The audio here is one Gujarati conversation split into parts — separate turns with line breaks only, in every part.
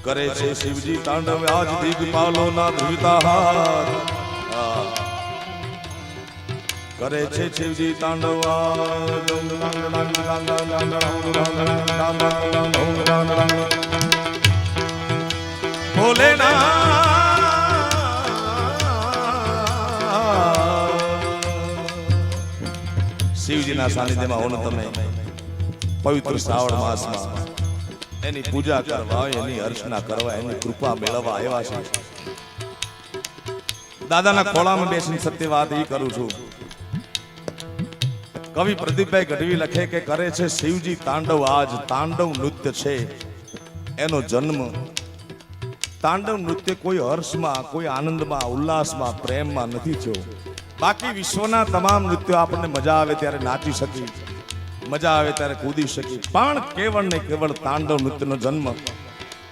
કરે છે શિવજી તાંડવ આજ દિગપાલો ના ધ્રુવિતા હાથ કરે છે શિવજી તાંડવ શિવજીના સાનિધ્યમાં હોનો તમે પવિત્ર શ્રાવણ માસમાં એની પૂજા કરવા એની અર્ચના કરવા એની કૃપા મેળવવા આવ્યા છે. દાદાના ખોળામાં બેસીને સત્ય વાત એ કરું છું. કવિ પ્રદીપભાઈ ગઢવી લખે કે કરે છે શિવજી તાંડવ આજ તાંડવ નૃત્ય છે એનો જન્મ. તાંડવ નૃત્ય કોઈ હર્ષમાં કોઈ આનંદમાં ઉલ્લાસમાં પ્રેમમાં નથી થયો. બાકી વિશ્વના તમામ નૃત્યો આપણને મજા આવે ત્યારે નાચી શકી, મજા આવે ત્યારે કૂદી શકી, પણ કેવળ ને કેવળ તાંડવ નૃત્યનો જન્મ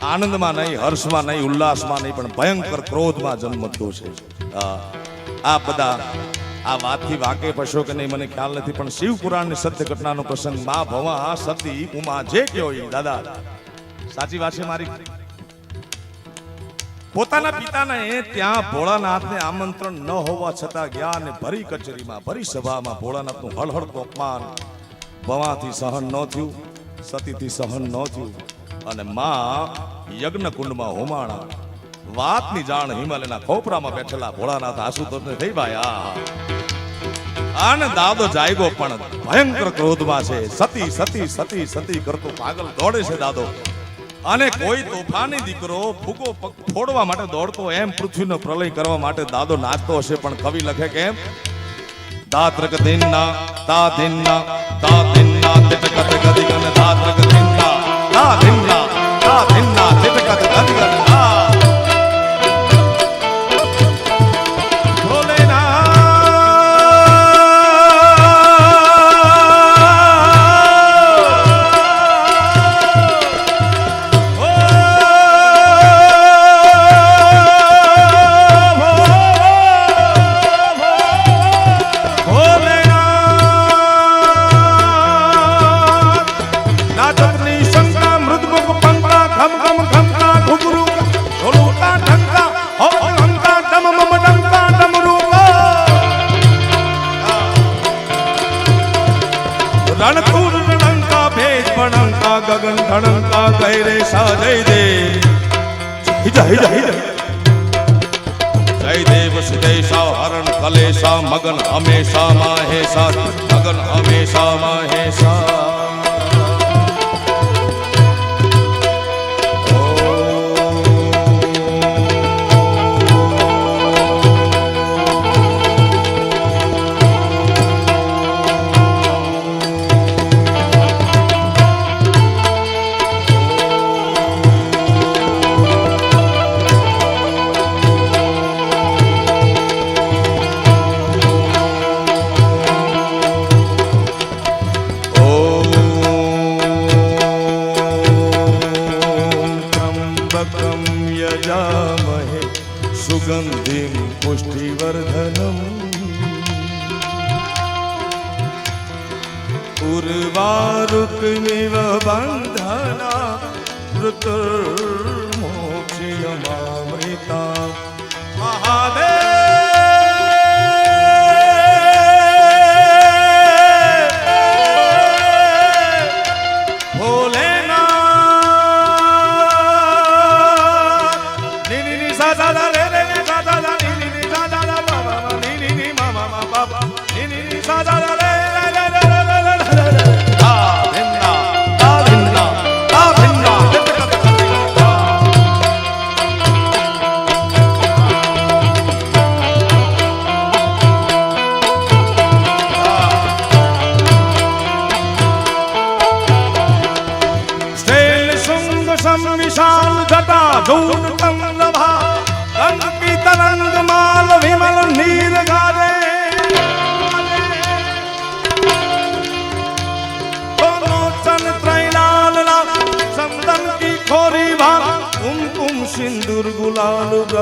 આનંદમાં નહીં, હર્ષમાં નહીં, ઉલ્લાસમાં નહીં, પણ ભયંકર ક્રોધમાં જન્મ થયો છે. આ બધા આ વાતથી વાકેફ હશો કે નહીં મને ખ્યાલ નથી, પણ શિવ પુરાણની સત્ય ઘટનાનો પ્રસંગ મા ભવા સતી ઉમા જે કયો દાદા સાચી વાત છે મારી. પોતાના પિતાને ત્યાં ભોળાનાથને આમંત્રણ ન હોવા છતાં ગયા અને ભરી કચેરીમાં ભરી સભામાં ભોળાનાથનું હળહળતું અપમાન ભવાથી સહન ન થયું, સતીથી સહન ન થયું અને માં યજ્ઞ કુંડમાં હોમાણા. વાતની જાણ હિમાલયના ખોપરામાં બેઠેલા ભોળાનાથ આશુતોષને થઈ ભાઈ આને દાદો જાયગો પણ ભયંકર ક્રોધમાં છે. સતી સતી સતી સતી કરતો પાગલ દોડે છે દાદો. અને કોઈ તોફાની દીકરો ફૂગો ફોડવા માટે દોડતો એમ પૃથ્વીનો પ્રલય કરવા માટે દાદો નાચતો હશે. પણ કવિ લખે કેમ દાત્રક દિનના તા દિનના તા દિનના તિટકત ગદિગન દાત્રક દિનના તા દિનના તા દિનના તિટકત ગદિગન ગગન ધણકા ગૈરે સા જય દેવ જય જય જય દેવ સિદેશા હરણ કલેશા મગન હમેશા માહેશા મગન હમેશા માહેશા. सुगंधिं पुष्टिवर्धनम् उर्वारुकमिव बन्धना ऋतुर्मोक्षयमामृता महादेव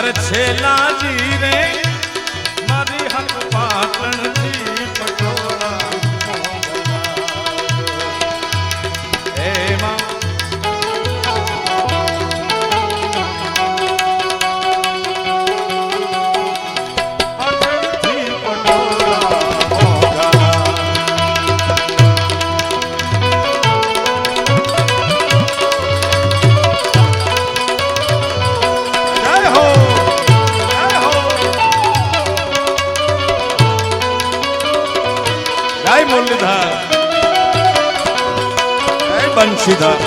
અરે છેલાજી રે મારી હક પાટણ થી પટોળા એમાં પાટણથી પટોળા મોગલા. જય હો જય મુરલીધર જય બંશીધર.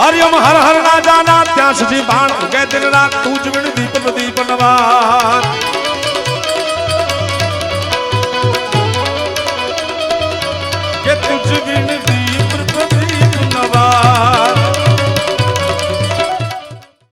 હરિયમ હર હર ના જાના ત્યાં સુધી બાણ ઉગે દિન રાત તું જ વિણ દીપ દીપ નવા